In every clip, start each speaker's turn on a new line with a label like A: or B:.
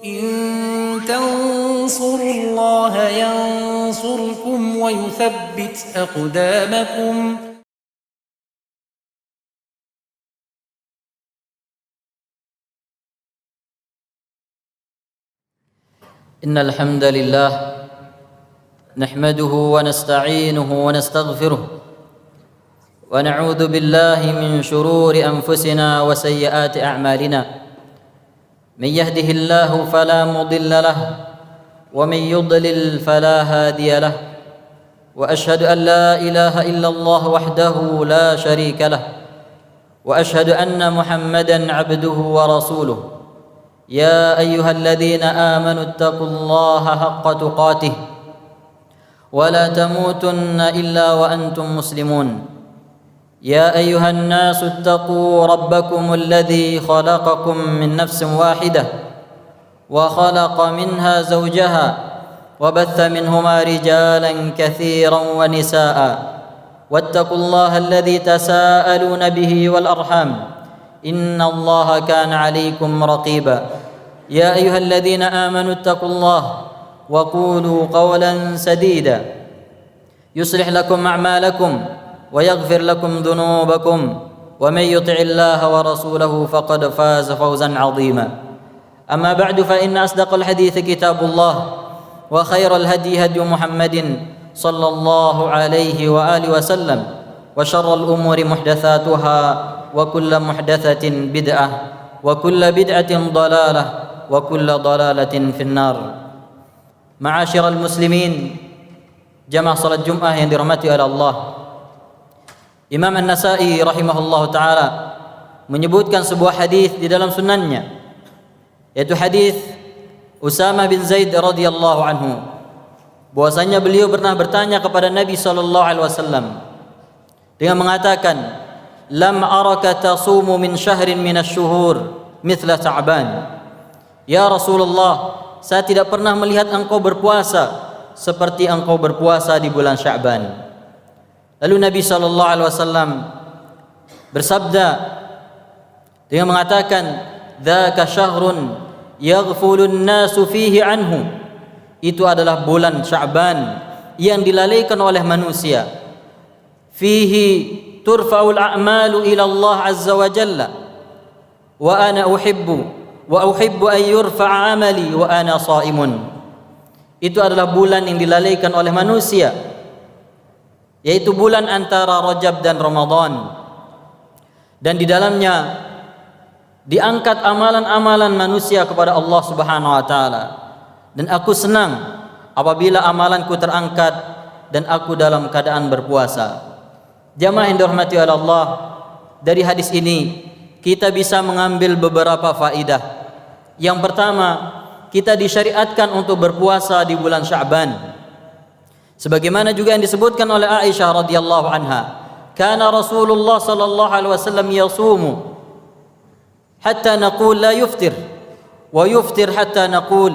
A: إن تنصروا الله ينصركم ويثبت أقدامكم.
B: إن الحمد لله نحمده ونستعينه ونستغفره ونعوذ بالله من شرور أنفسنا وسيئات أعمالنا. من يهده الله فلا مضل له ومن يضلل فلا هادي له. وأشهد أن لا إله إلا الله وحده لا شريك له وأشهد أن محمدا عبده ورسوله. يا أيها الذين آمنوا اتقوا الله حق تقاته ولا تموتن إلا وأنتم مسلمون. يا أيها الناس اتقوا ربكم الذي خلقكم من نفس واحدة وخلق منها زوجها وبث منهما رجالا كثيرا ونساء. واتقوا الله الذي تساءلون به والأرحام إن الله كان عليكم رقيبا. يا أيها الذين آمنوا اتقوا الله وقولوا قولا سديدا يصلح لكم أعمالكم ويغفر لكم ذنوبكم ومن يطع الله ورسوله فقد فاز فوزا عظيما. أما بعد فإن أصدق الحديث كتاب الله وخير الهدي هدي محمد صلى الله عليه وآله وسلم وشر الأمور محدثاتها وكل محدثة بدعة وكل بدعة ضلالة وكل ضلالة في النار. Ma'asyiral muslimin, jamaah salat Jumat yang dirahmati oleh Allah. Imam An-Nasa'i rahimahullah ta'ala menyebutkan sebuah hadis di dalam sunannya, yaitu hadis Usama bin Zaid radhiyallahu anhu, bahwasanya beliau pernah bertanya kepada Nabi sallallahu alaihi wasallam dengan mengatakan, lam araka tasumu min syahrin minasy-syuhur mithla Sya'ban. Ya Rasulullah, saya tidak pernah melihat engkau berpuasa seperti engkau berpuasa di bulan Sya'ban. Lalu Nabi sallallahu alaihi wasallam bersabda dengan mengatakan, dzaka syahrun yaghfulun nasu fihi anhu. Itu adalah bulan Sya'ban yang dilalaikan oleh manusia. Fihi turfa'ul a'malu ila Allah azza wa jalla wa ana uhibbu an yurfa'a amali wa ana sha'imun. Itu adalah bulan yang dilalaikan oleh manusia, yaitu bulan antara Rajab dan Ramadan, dan di dalamnya diangkat amalan-amalan manusia kepada Allah Subhanahu wa taala. Dan aku senang apabila amalanku terangkat dan aku dalam keadaan berpuasa. Jamaah yang dirahmati oleh Allah, dari hadis ini kita bisa mengambil beberapa faidah. Yang pertama, kita disyariatkan untuk berpuasa di bulan Sya'ban, sebagaimana juga yang disebutkan oleh Aisyah radhiyallahu anha, kana Rasulullah sallallahu alaihi wasallam yasumu hatta naqul la yuftir wa yuftir hatta naqul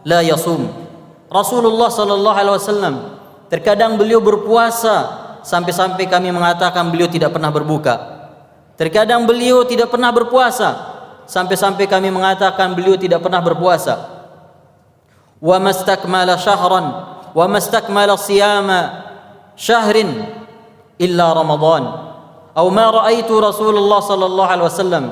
B: la yasum. Rasulullah sallallahu alaihi wasallam terkadang beliau berpuasa sampai-sampai kami mengatakan beliau tidak pernah berbuka. Terkadang beliau tidak pernah berpuasa sampai-sampai kami mengatakan beliau tidak pernah berpuasa. Wa mastakmala syahran wa mastakmala siyama syahrin illa Ramadan. Atau ma raaitu Rasulullah sallallahu alaihi wasallam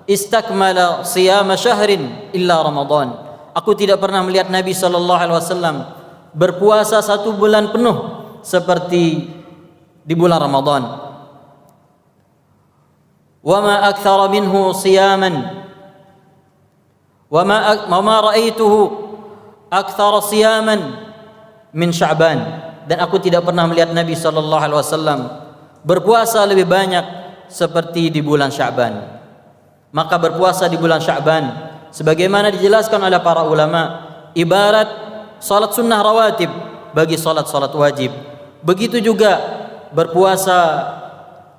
B: istakmala siyama syahrin illa Ramadan. Aku tidak pernah melihat Nabi sallallahu alaihi wasallam berpuasa satu bulan penuh seperti di bulan Ramadan. Wa ma aktsara minhu siyaman wa ma ra'aituhu aktsara siyaman min Sya'ban. Dan aku tidak pernah melihat Nabi sallallahu alaihi wasallam berpuasa lebih banyak seperti di bulan Sya'ban. Maka berpuasa di bulan Sya'ban, sebagaimana dijelaskan oleh para ulama, ibarat salat sunnah rawatib bagi salat-salat wajib. Begitu juga berpuasa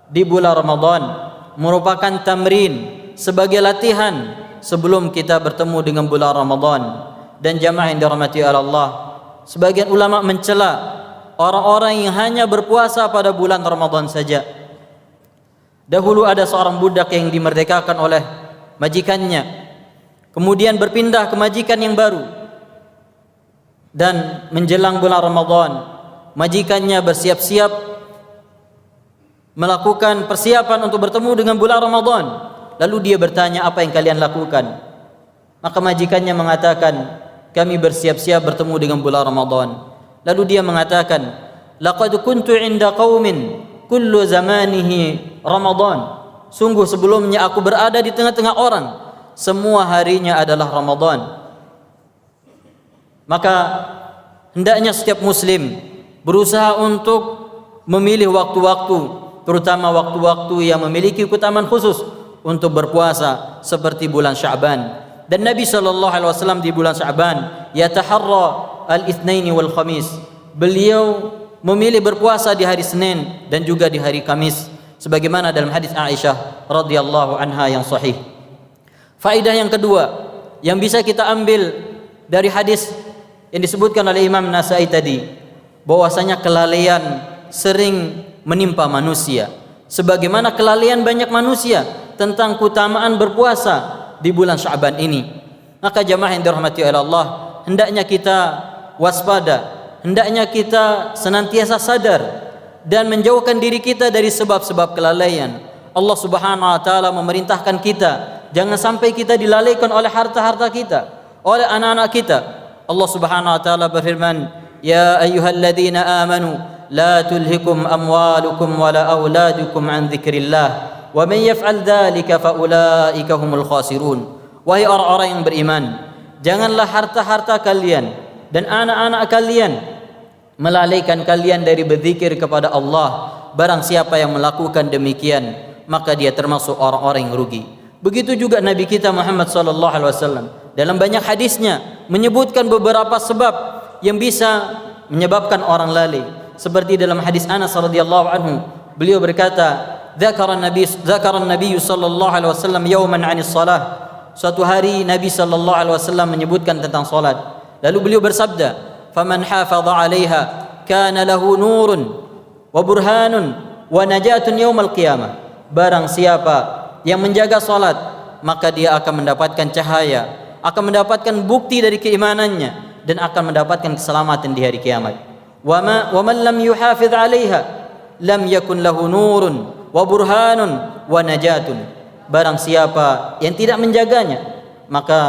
B: di bulan Ramadan merupakan tamrin, sebagai latihan sebelum kita bertemu dengan bulan Ramadan. Dan jamaah yang dirahmati oleh Allah, sebagian ulama mencela orang-orang yang hanya berpuasa pada bulan Ramadan saja. Dahulu ada seorang budak yang dimerdekakan oleh majikannya. kemudian berpindah ke majikan yang baru, dan menjelang bulan Ramadan majikannya bersiap-siap melakukan persiapan untuk bertemu dengan bulan Ramadan. Lalu dia bertanya, apa yang kalian lakukan? Maka majikannya mengatakan, kami bersiap-siap bertemu dengan bulan Ramadan. Lalu dia mengatakan, laqad kuntu 'inda qaumin kullu zamanihi Ramadan. Sungguh sebelumnya aku berada di tengah-tengah orang, semua harinya adalah Ramadan. Maka hendaknya setiap muslim berusaha untuk memilih waktu-waktu, terutama waktu-waktu yang memiliki keutamaan khusus untuk berpuasa seperti bulan Sya'ban. Dan Nabi SAW di bulan Sya'ban yataharra al-itsnaini wal khamis. Beliau memilih berpuasa di hari Senin dan juga di hari Kamis, sebagaimana dalam hadis Aisyah radhiyallahu anha yang sahih. Faedah yang kedua yang bisa kita ambil dari hadis yang disebutkan oleh Imam Nasai tadi, bahwasanya kelalaian sering menimpa manusia, sebagaimana kelalaian banyak manusia tentang keutamaan berpuasa di bulan Sya'ban ini. Maka jamaah yang dirahmati oleh Allah, hendaknya kita waspada, hendaknya kita senantiasa sadar dan menjauhkan diri kita dari sebab-sebab kelalaian. Allah Subhanahu wa taala memerintahkan kita jangan sampai kita dilalaikan oleh harta-harta kita, oleh anak-anak kita. Allah Subhanahu wa taala berfirman, "Ya ayyuhalladzina amanu la tulhikum amwalukum wala auladukum an dzikrillah. Wa man yaf'al dzalika fa ulaika humul khasirun." Wahai orang-orang yang beriman, janganlah harta-harta kalian dan anak-anak kalian melalaikan kalian dari berzikir kepada Allah. Barang siapa yang melakukan demikian, maka dia termasuk orang-orang yang rugi. Begitu juga Nabi kita Muhammad sallallahu alaihi wasallam dalam banyak hadisnya menyebutkan beberapa sebab yang bisa menyebabkan orang lalai. Seperti dalam hadis Anas radhiyallahu anhu, beliau berkata, Zakara Nabi sallallahu alaihi wasallam yawman 'anis salah. Suatu hari Nabi sallallahu alaihi wasallam menyebutkan tentang salat. Lalu beliau bersabda, "Faman hafadha 'alaiha kana lahu nurun wa burhanun wa najatun yaumal qiyamah." Barang siapa yang menjaga salat, maka dia akan mendapatkan cahaya, akan mendapatkan bukti dari keimanannya, dan akan mendapatkan keselamatan di hari kiamat. Wa man lam yuhafidh 'alaiha lam yakun lahu nurun wa burhanun wa najatun. Barang siapa yang tidak menjaganya, maka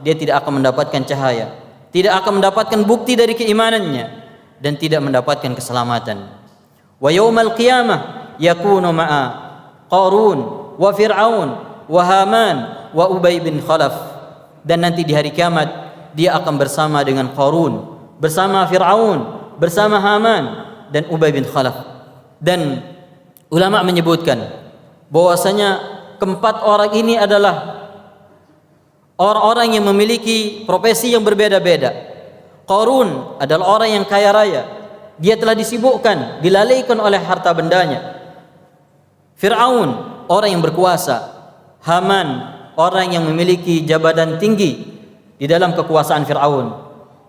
B: dia tidak akan mendapatkan cahaya, tidak akan mendapatkan bukti dari keimanannya, dan tidak mendapatkan keselamatan. Wa yaumal qiyamah yakunu ma'a Qarun wa Fir'aun wa Haman wa Ubay bin Khalaf. Dan nanti di hari kiamat dia akan bersama dengan Qarun, bersama Fir'aun, bersama Haman dan Ubay bin Khalaf. Dan ulama menyebutkan bahwasanya keempat orang ini adalah orang-orang yang memiliki profesi yang berbeda-beda. Qarun adalah orang yang kaya raya, dia telah disibukkan, dilalaikan oleh harta bendanya. Fir'aun orang yang berkuasa. Haman orang yang memiliki jabatan tinggi di dalam kekuasaan Fir'aun.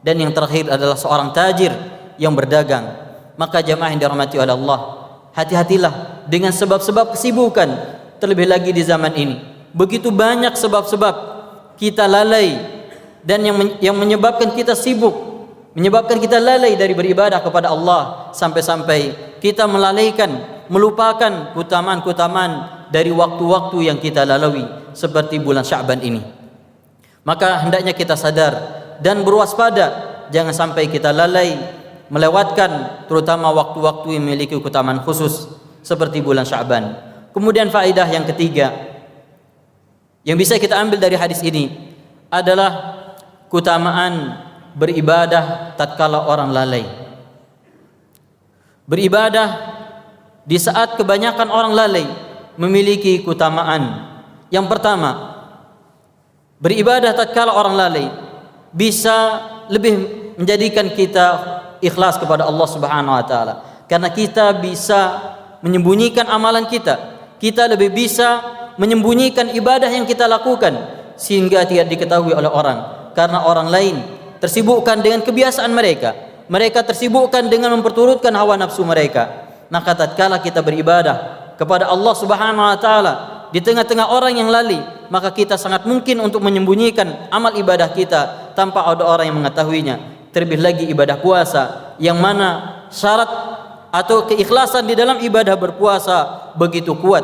B: Dan yang terakhir adalah seorang tajir yang berdagang. Maka jamaah yang dirahmati oleh Allah, hati-hatilah dengan sebab-sebab kesibukan, terlebih lagi di zaman ini. Begitu banyak sebab-sebab kita lalai dan yang menyebabkan kita sibuk, menyebabkan kita lalai dari beribadah kepada Allah, sampai-sampai kita melupakan keutamaan-keutamaan dari waktu-waktu yang kita lalui seperti bulan Sya'ban ini. Maka hendaknya kita sadar dan berwaspada, jangan sampai kita lalai melewatkan terutama waktu-waktu yang memiliki keutamaan khusus seperti bulan Sya'ban. Kemudian faedah yang ketiga yang bisa kita ambil dari hadis ini adalah keutamaan beribadah tatkala orang lalai. Beribadah di saat kebanyakan orang lalai memiliki keutamaan. Yang pertama, beribadah tatkala orang lalai bisa lebih menjadikan kita ikhlas kepada Allah Subhanahu wa taala, karena kita bisa menyembunyikan amalan kita. Kita lebih bisa menyembunyikan ibadah yang kita lakukan sehingga tidak diketahui oleh orang, karena orang lain tersibukkan dengan kebiasaan mereka. Mereka tersibukkan dengan memperturutkan hawa nafsu mereka. Maka tatkala kita beribadah kepada Allah Subhanahu wa taala di tengah-tengah orang yang lalai, maka kita sangat mungkin untuk menyembunyikan amal ibadah kita tanpa ada orang yang mengetahuinya. Terlebih lagi ibadah puasa, yang mana syarat atau keikhlasan di dalam ibadah berpuasa begitu kuat.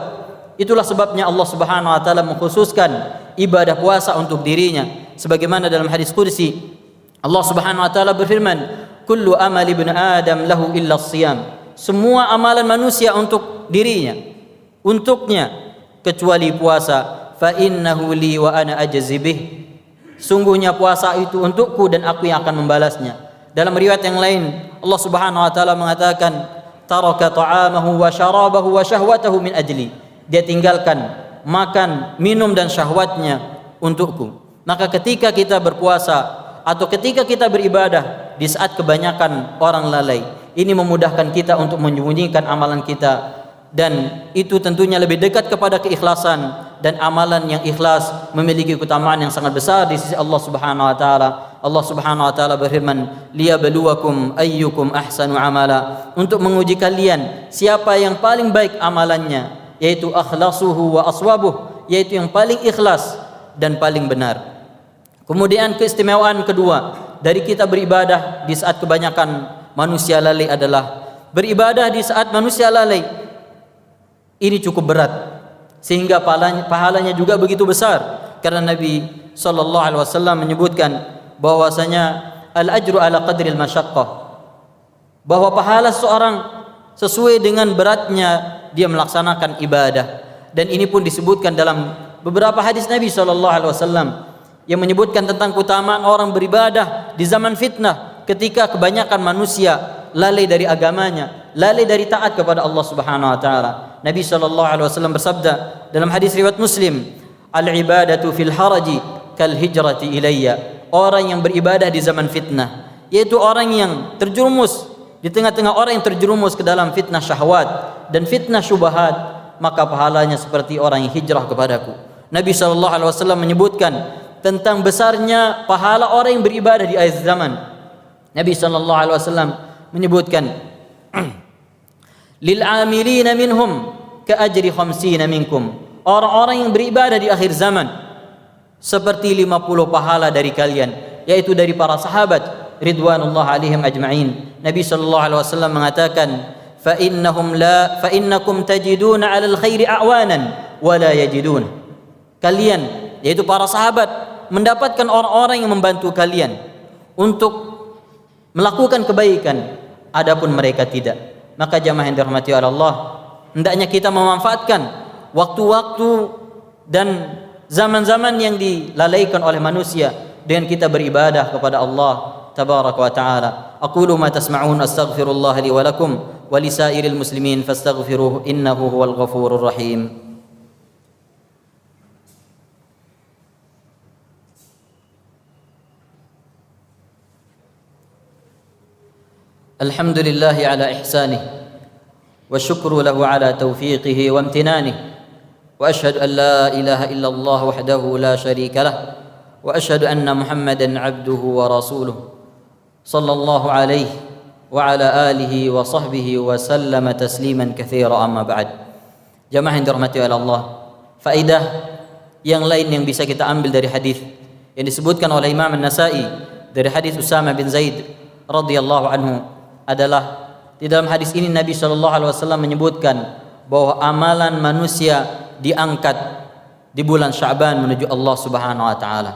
B: Itulah sebabnya Allah Subhanahu wa taala mengkhususkan ibadah puasa untuk dirinya. Sebagaimana dalam hadis qudsi, Allah Subhanahu wa taala berfirman, "Kullu amali ibn Adam lahu illa as-siyam." Semua amalan manusia untuk dirinya, untuknya, kecuali puasa. Fa innahu li wa ana ajzi bih. Sungguhnya puasa itu untukku dan aku yang akan membalasnya. Dalam riwayat yang lain, Allah Subhanahu wa taala mengatakan, taraka ta'amahu wa syarabahu wa syahwatahu min ajli. Dia tinggalkan makan, minum dan syahwatnya untukku. Maka ketika kita berpuasa atau ketika kita beribadah di saat kebanyakan orang lalai, ini memudahkan kita untuk menyembunyikan amalan kita, dan itu tentunya lebih dekat kepada keikhlasan, dan amalan yang ikhlas memiliki keutamaan yang sangat besar di sisi Allah Subhanahu wa taala. Allah Subhanahu wa taala berfirman, liyabluwakum ayyukum ahsanu amala, untuk menguji kalian siapa yang paling baik amalannya, yaitu akhlasuhu wa aswabuh, yaitu yang paling ikhlas dan paling benar. Kemudian keistimewaan kedua dari kita beribadah di saat kebanyakan manusia lalai adalah beribadah di saat manusia lalai ini cukup berat, sehingga pahalanya juga begitu besar, karena Nabi sallallahu alaihi wasallam menyebutkan bahwasanya al-ajru ala qadril masyaqqah, bahwa pahala seorang sesuai dengan beratnya dia melaksanakan ibadah. Dan ini pun disebutkan dalam beberapa hadis Nabi sallallahu alaihi wasallam yang menyebutkan tentang keutamaan orang beribadah di zaman fitnah, ketika kebanyakan manusia lalai dari agamanya, lalai dari taat kepada Allah Subhanahu wa taala. Nabi sallallahu alaihi wasallam bersabda dalam hadis riwayat Muslim, al-ibadatu fil haraji kal hijrati ilayya. Orang yang beribadah di zaman fitnah, yaitu orang yang terjerumus di tengah-tengah orang yang terjerumus ke dalam fitnah syahwat dan fitnah syubhat, maka pahalanya seperti orang yang hijrah kepadaku. Nabi sallallahu alaihi wasallam menyebutkan tentang besarnya pahala orang yang beribadah di akhir zaman. Nabi sallallahu alaihi wasallam menyebutkan, lil amilina minhum ka ajri 50 minkum. Orang-orang yang beribadah di akhir zaman seperti 50 pahala dari kalian, yaitu dari para sahabat ridwanullah alaihim ajma'in. Nabi sallallahu alaihi wasallam mengatakan, fa innakum tajiduna 'alal khairi a'wanan wa la yajidun. Kalian, yaitu para sahabat, mendapatkan orang-orang yang membantu kalian untuk melakukan kebaikan, adapun mereka tidak. Maka jamaah yang dirahmati Allah, hendaknya kita memanfaatkan waktu-waktu dan zaman-zaman yang dilalaikan oleh manusia dengan kita beribadah kepada Allah tabaraka wa taala. Aqulu ma tasma'un, astaghfirullah li wa lakum wa li sairil muslimin fastaghfiruhu innahu huwal ghafurur rahim. Alhamdulillahi ala ihsanih wa syukru lahu ala taufiqihi wa amtinanih, wa ashhadu an la ilaha illallah wahdahu la syarika lah, wa ashhadu anna Muhammadan abduhu wa rasuluh sallallahu alaihi wa ala alihi wa sahbihi wa sallama tasliman katsira, amma ba'd. Jamaah yang dirahmati oleh Allah, faedah yang lain yang bisa kita ambil dari hadis yang disebutkan oleh Imam An-Nasa'i dari hadis Usama bin Zaid radhiyallahu anhu adalah, di dalam hadis ini Nabi sallallahu alaihi wasallam menyebutkan bahwa amalan manusia diangkat di bulan Sya'ban menuju Allah Subhanahu wa taala.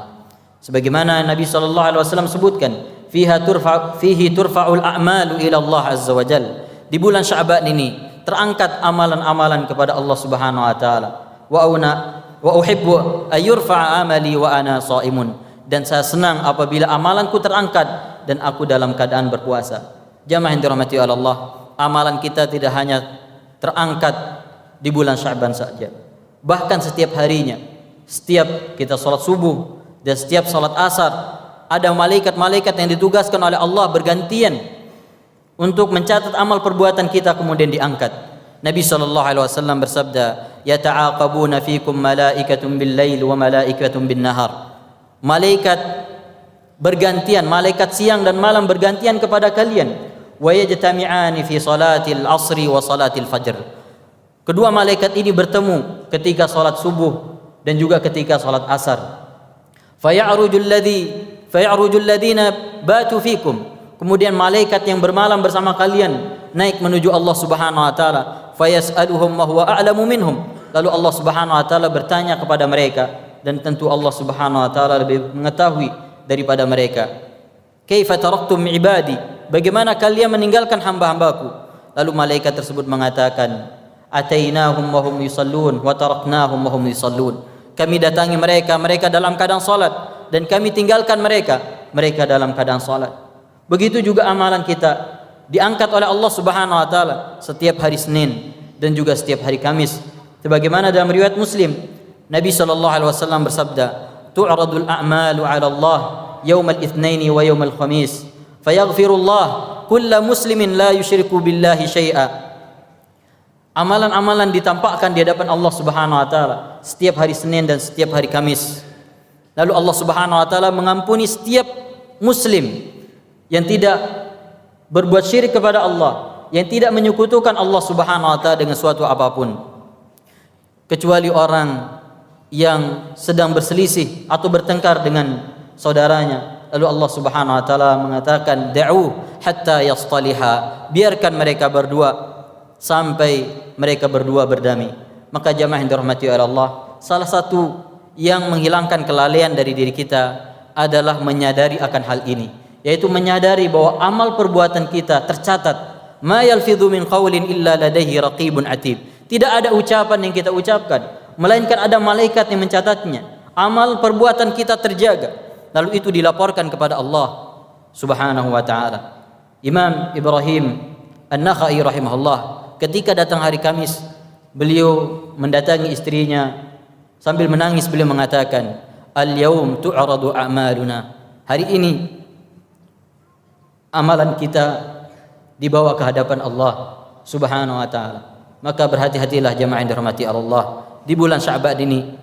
B: Sebagaimana Nabi sallallahu alaihi wasallam sebutkan, fihi turfa'ul a'malu ila Allah azza wa jalla. Di bulan Sya'ban ini terangkat amalan-amalan kepada Allah Subhanahu wa taala. Wa uhibbu ayurfa'a amali wa ana shaimun. Dan saya senang apabila amalanku terangkat dan aku dalam keadaan berpuasa. Jamaah yang dirahmati Allah, amalan kita tidak hanya terangkat di bulan Sya'ban saja, bahkan setiap harinya. Setiap kita salat subuh dan setiap salat asar, ada malaikat-malaikat yang ditugaskan oleh Allah bergantian untuk mencatat amal perbuatan kita kemudian diangkat. Nabi sallallahu alaihi wasallam bersabda, yata'aqabuna fikum malaikatun bil-lail wa malaikatun bin-nahar. Malaikat bergantian, malaikat siang dan malam bergantian kepada kalian. Wa yajtami'ani fi salatil asri wa salatil fajr. Kedua malaikat ini bertemu ketika salat subuh dan juga ketika salat asar. Faya'rujul ladzina batu fikum. Kemudian malaikat yang bermalam bersama kalian naik menuju Allah Subhanahu wa taala. Fayas'aluhum ma huwa a'lamu minhum. Lalu Allah Subhanahu wa taala bertanya kepada mereka, dan tentu Allah Subhanahu wa taala lebih mengetahui daripada mereka. Kaifa taraktum ibadi? Bagaimana kalian meninggalkan hamba-hambaku? Lalu malaikat tersebut mengatakan, atainahum wa hum yusallun wa taraknahum wa hum yusallun. Kami datangi mereka, mereka dalam keadaan salat, dan kami tinggalkan mereka, mereka dalam keadaan salat. Begitu juga amalan kita diangkat oleh Allah Subhanahu wa taala setiap hari Senin dan juga setiap hari Kamis. Sebagaimana dalam riwayat Muslim, Nabi sallallahu alaihi wasallam bersabda, "Tu'radul a'malu 'ala Allah yaumal itsnaini wa yaumal khamis, fayaghfirullah kulla muslimin la yusyriku billahi syai'a." Amalan-amalan ditampakkan di hadapan Allah Subhanahu wa taala setiap hari Senin dan setiap hari Kamis. Lalu Allah Subhanahu wa taala mengampuni setiap muslim yang tidak berbuat syirik kepada Allah, yang tidak menyekutukan Allah Subhanahu wa taala dengan suatu apapun, kecuali orang yang sedang berselisih atau bertengkar dengan saudaranya. Lalu Allah Subhanahu wa taala mengatakan, da'u hatta yastaliha, biarkan mereka berdua sampai mereka berdua berdamai. Maka jamaah yang dirahmati oleh Allah, salah satu yang menghilangkan kelalaian dari diri kita adalah menyadari akan hal ini, yaitu menyadari bahwa amal perbuatan kita tercatat. Ma yalfidhu min qawlin illa ladaihi raqibun atid. Tidak ada ucapan yang kita ucapkan melainkan ada malaikat yang mencatatnya. Amal perbuatan kita terjaga, lalu itu dilaporkan kepada Allah Subhanahu wa taala. Imam Ibrahim An-Nakhai rahimahullah, ketika datang hari Kamis, beliau mendatangi istrinya sambil menangis. Beliau mengatakan, al-yaum tu'radu a'maluna. Hari ini amalan kita dibawa ke hadapan Allah Subhanahu wa taala. Maka berhati-hatilah jamaah yang dirahmati Allah di bulan Sya'ban ini.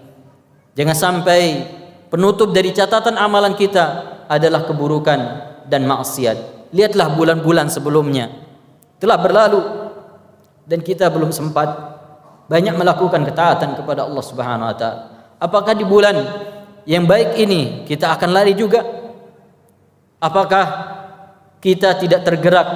B: Jangan sampai penutup dari catatan amalan kita adalah keburukan dan maksiat. Lihatlah bulan-bulan sebelumnya telah berlalu dan kita belum sempat banyak melakukan ketaatan kepada Allah Subhanahu wa taala. Apakah di bulan yang baik ini kita akan lari juga? Apakah kita tidak tergerak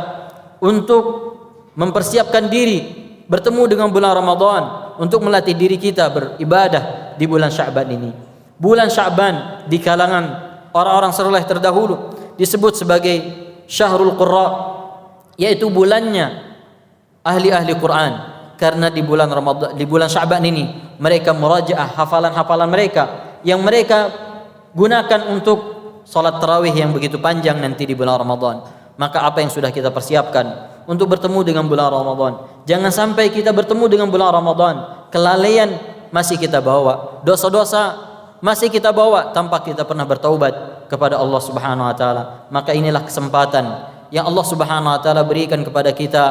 B: untuk mempersiapkan diri bertemu dengan bulan Ramadan, untuk melatih diri kita beribadah di bulan Sya'ban ini? Bulan Sya'ban di kalangan orang-orang saleh terdahulu disebut sebagai Syahrul Qurra, yaitu bulannya ahli-ahli Quran, karena di bulan Ramadan, di bulan Sya'ban ini mereka murajaah hafalan-hafalan mereka yang mereka gunakan untuk salat tarawih yang begitu panjang nanti di bulan Ramadan. Maka apa yang sudah kita persiapkan untuk bertemu dengan bulan Ramadan? Jangan sampai kita bertemu dengan bulan Ramadan, kelalaian masih kita bawa, dosa-dosa masih kita bawa tanpa kita pernah bertaubat kepada Allah Subhanahu wa taala. Maka inilah kesempatan yang Allah Subhanahu wa taala berikan kepada kita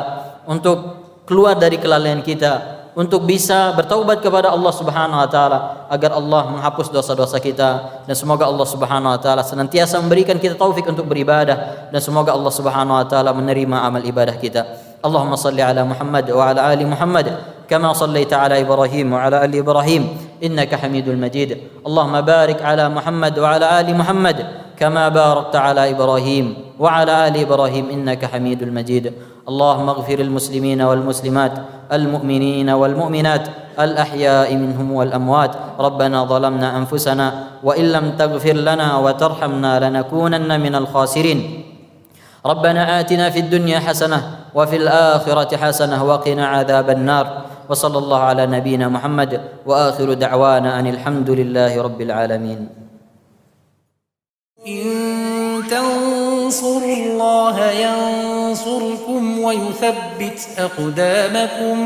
B: untuk keluar dari kelalaian kita, untuk bisa bertaubat kepada Allah Subhanahu wa taala, agar Allah menghapus dosa-dosa kita, dan semoga Allah Subhanahu wa taala senantiasa memberikan kita taufik untuk beribadah, dan semoga Allah Subhanahu wa taala menerima amal ibadah kita. Allahumma salli ala Muhammad wa ala ali Muhammad kama sallaita ala Ibrahim wa ala ali Ibrahim innaka Hamidul Majid. Allahumma barik ala Muhammad wa ala ali Muhammad كما باركت على إبراهيم وعلى آل إبراهيم إنك حميد المجيد. اللهم اغفر المسلمين والمسلمات المؤمنين والمؤمنات الأحياء منهم والأموات. ربنا ظلمنا أنفسنا وإن لم تغفر لنا وترحمنا لنكونن من الخاسرين. ربنا آتنا في الدنيا حسنة وفي الآخرة حسنة وقنا عذاب النار. وصلى الله على نبينا محمد وآخر دعوانا أن الحمد لله رب العالمين.
A: إن تنصروا الله ينصركم ويثبت أقدامكم